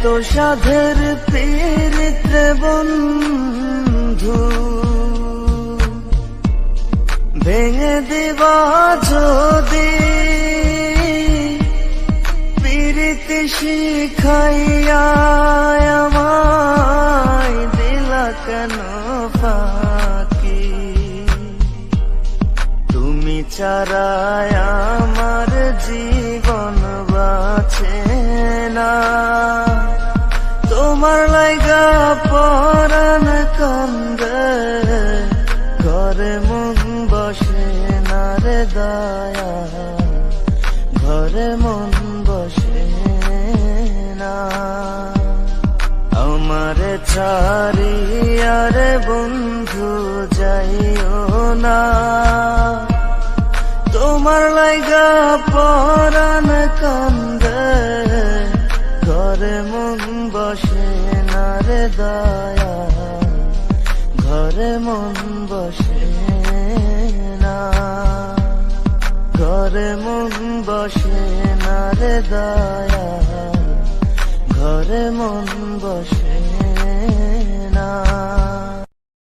সাধের পীড়িত বন্ধু ভেঙে দিবা যদি পীড়িতি শিখাইয়া আমায় দিলা কেন ফাঁকি তুমি ছাড়ায় আমার জীবন বাঁচে না তোমার লাইগা পরাণ কান্দে ঘরে মন বসে না রে দয়া ঘরে মন বসে না আমারে ছাড়িয়া রে বন্ধু যাইও না তোমার লাইগা পরাণ কান্দে ঘরে মন বসে না রে দয়া ঘরে মন বসে না ঘরে মন বসে না রে দয়া ঘরে মন বসে না।